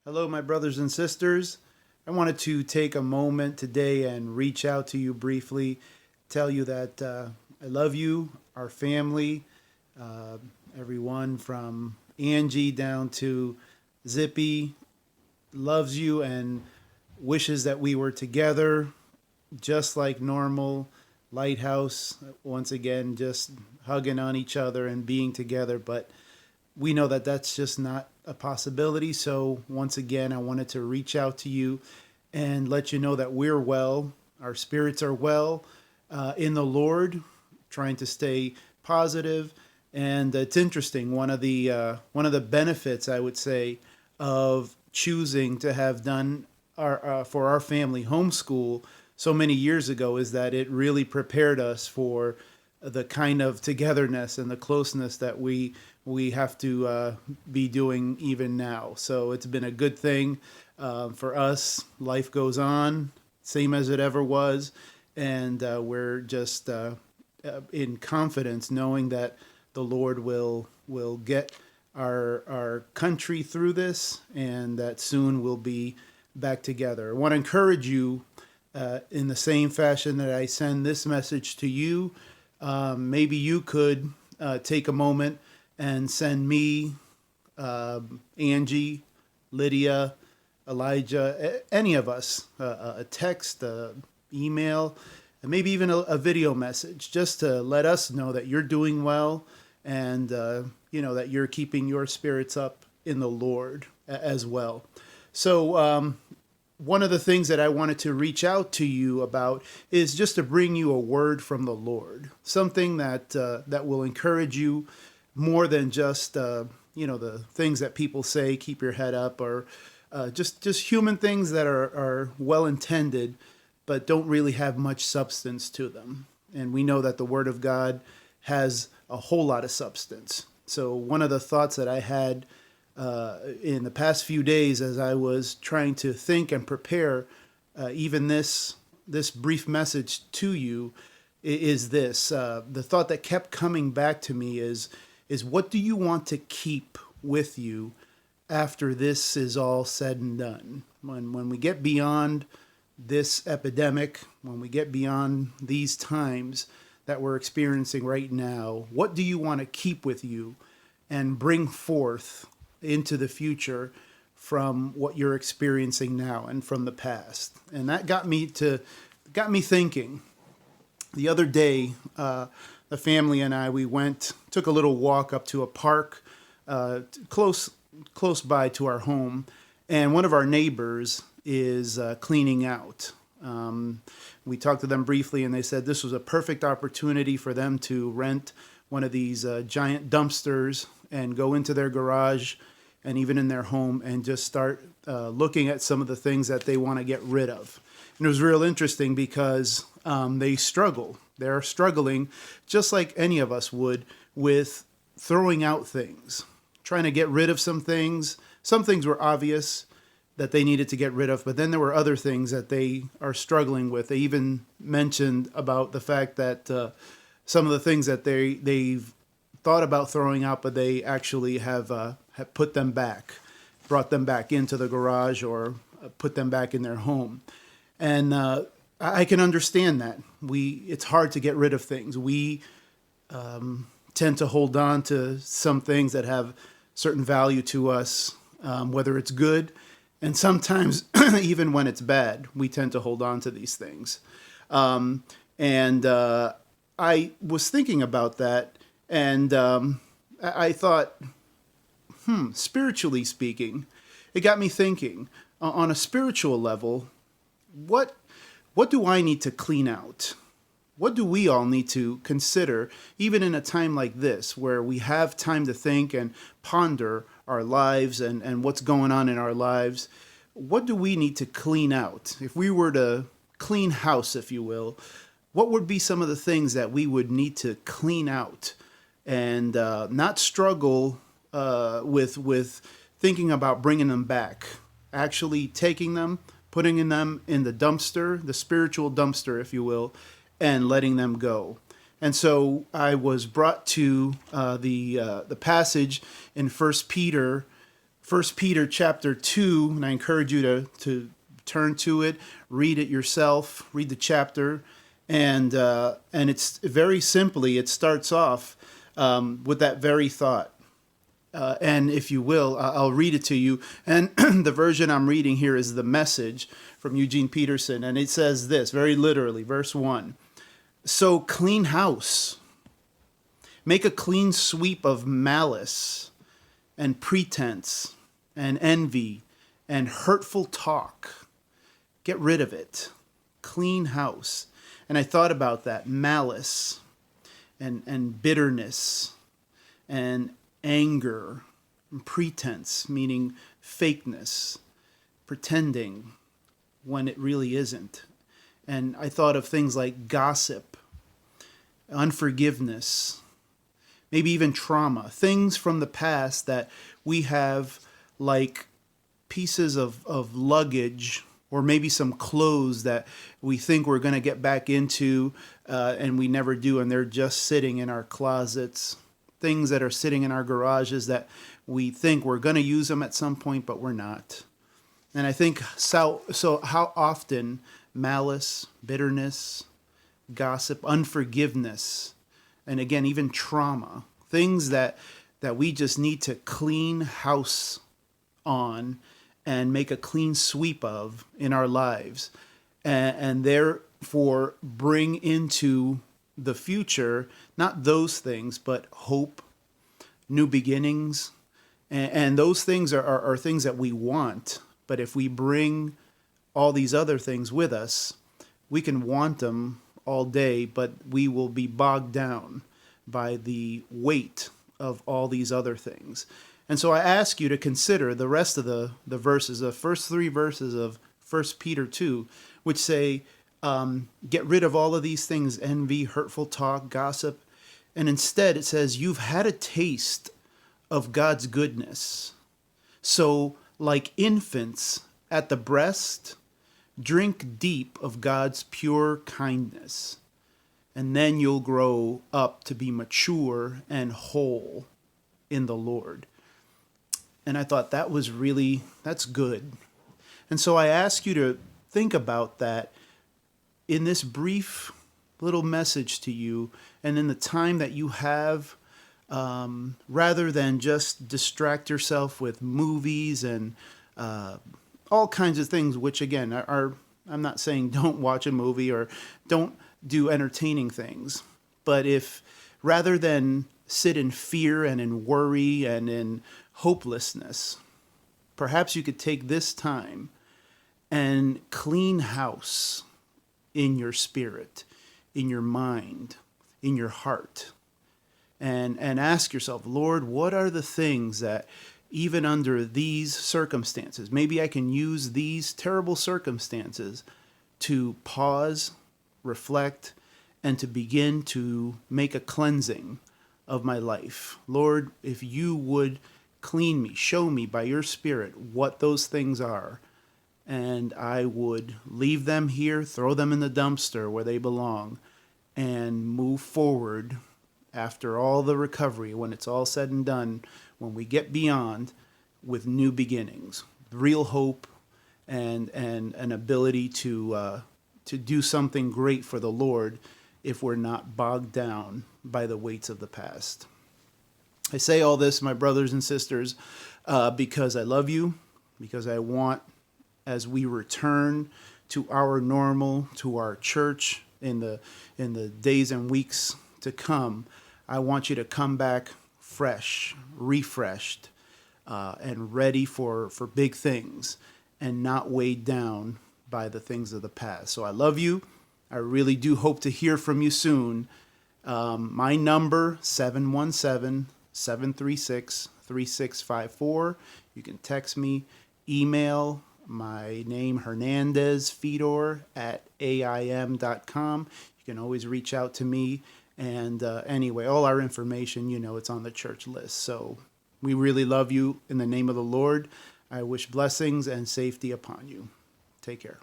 Hello, my brothers and sisters. I wanted to take a moment today and reach out to you briefly, tell you that I love you, our family, uh, everyone from Angie down to Zippy loves you and wishes that we were together just like normal. Lighthouse, once again, just hugging on each other and being together. But we know that that's just not a possibility. So, once again, I wanted to reach out to you and let you know that we're well. Our spirits are well in the Lord, trying to stay positive. And it's interesting. One of the benefits, I would say, of choosing to have done our for our family homeschool so many years ago is that it really prepared us for the kind of togetherness and the closeness that we have to be doing even now. So it's been a good thing for us. Life goes on, same as it ever was, and we're just in confidence, knowing that the Lord will get our country through this, and that soon we'll be back together. I want to encourage you in the same fashion that I send this message to you. Maybe you could take a moment and send me, Angie, Lydia, Elijah, any of us, a text, email, and maybe even a video message, just to let us know that you're doing well and that you're keeping your spirits up in the Lord as well. So one of the things that I wanted to reach out to you about is just to bring you a word from the Lord, something that will encourage you more than just the things that people say, keep your head up, or just human things that are well intended, but don't really have much substance to them. And we know that the Word of God has a whole lot of substance. So one of the thoughts that I had in the past few days, as I was trying to think and prepare even this brief message to you, is this. The thought that kept coming back to me is what do you want to keep with you after this is all said and done? When we get beyond this epidemic, when we get beyond these times that we're experiencing right now, what do you want to keep with you and bring forth into the future from what you're experiencing now and from the past? And that got me thinking. The other day, the family and I, took a little walk up to a park close by to our home, and one of our neighbors is cleaning out. We talked to them briefly, and they said this was a perfect opportunity for them to rent one of these giant dumpsters and go into their garage and even in their home and just start looking at some of the things that they want to get rid of. And it was real interesting because they struggle. They're struggling just like any of us would with throwing out things, trying to get rid of some things. Some things were obvious that they needed to get rid of, but then there were other things that they are struggling with. They even mentioned about the fact that some of the things that they've thought about throwing out, but they actually have put them back, brought them back into the garage, or put them back in their home. And I can understand that. It's hard to get rid of things. We tend to hold on to some things that have certain value to us, whether it's good, and sometimes even when it's bad, we tend to hold on to these things. And I was thinking about that, and I thought, spiritually speaking, it got me thinking, on a spiritual level, what do I need to clean out? What do we all need to consider, even in a time like this, where we have time to think and ponder our lives and what's going on in our lives? What do we need to clean out? If we were to clean house, if you will, what would be some of the things that we would need to clean out and not struggle with thinking about bringing them back, actually taking them, putting them in the dumpster, the spiritual dumpster, if you will, and letting them go. And so I was brought to the passage in 1 Peter First Peter chapter 2, and I encourage you to turn to it, read it yourself, read the chapter, and it's very simply, it starts off with that very thought. And if you will, I'll read it to you. And the version I'm reading here is the Message from Eugene Peterson. And it says this, very literally, verse 1. So clean house. Make a clean sweep of malice and pretense and envy and hurtful talk. Get rid of it. Clean house. And I thought about that. Malice and bitterness and anger, and pretense, meaning fakeness, pretending when it really isn't. And I thought of things like gossip, unforgiveness, maybe even trauma, things from the past that we have like pieces of luggage or maybe some clothes that we think we're going to get back into and we never do, and they're just sitting in our closets. Things that are sitting in our garages that we think we're going to use them at some point, but we're not. And I think so how often malice, bitterness, gossip, unforgiveness, and again, even trauma, things that we just need to clean house on and make a clean sweep of in our lives, and therefore bring into the future, not those things, but hope, new beginnings. And those things are things that we want. But if we bring all these other things with us, we can want them all day, but we will be bogged down by the weight of all these other things. And so I ask you to consider the rest of the verses, the first 3 verses of 1 Peter 2, which say, get rid of all of these things, envy, hurtful talk, gossip. And instead it says, you've had a taste of God's goodness. So like infants at the breast, drink deep of God's pure kindness. And then you'll grow up to be mature and whole in the Lord. And I thought that's good. And so I ask you to think about that in this brief little message to you, and in the time that you have, rather than just distract yourself with movies and all kinds of things, which again I'm not saying don't watch a movie or don't do entertaining things, but if rather than sit in fear and in worry and in hopelessness, perhaps you could take this time and clean house in your spirit, in your mind, in your heart, and ask yourself, Lord, what are the things that even under these circumstances, maybe I can use these terrible circumstances to pause, reflect, and to begin to make a cleansing of my life. Lord, if you would clean me, show me by your Spirit what those things are, and I would leave them here, throw them in the dumpster where they belong, and move forward after all the recovery, when it's all said and done, when we get beyond, with new beginnings, real hope, and an ability to do something great for the Lord if we're not bogged down by the weights of the past. I say all this, my brothers and sisters, because I love you, because I want, as we return to our normal, to our church in the days and weeks to come, I want you to come back fresh, refreshed, and ready for big things, and not weighed down by the things of the past. So I love you. I really do hope to hear from you soon. My number, 717-736-3654. You can text me, email. My name, Hernandez Fedor @aim.com. You can always reach out to me. And anyway, all our information, it's on the church list. So we really love you. In the name of the Lord, I wish blessings and safety upon you. Take care.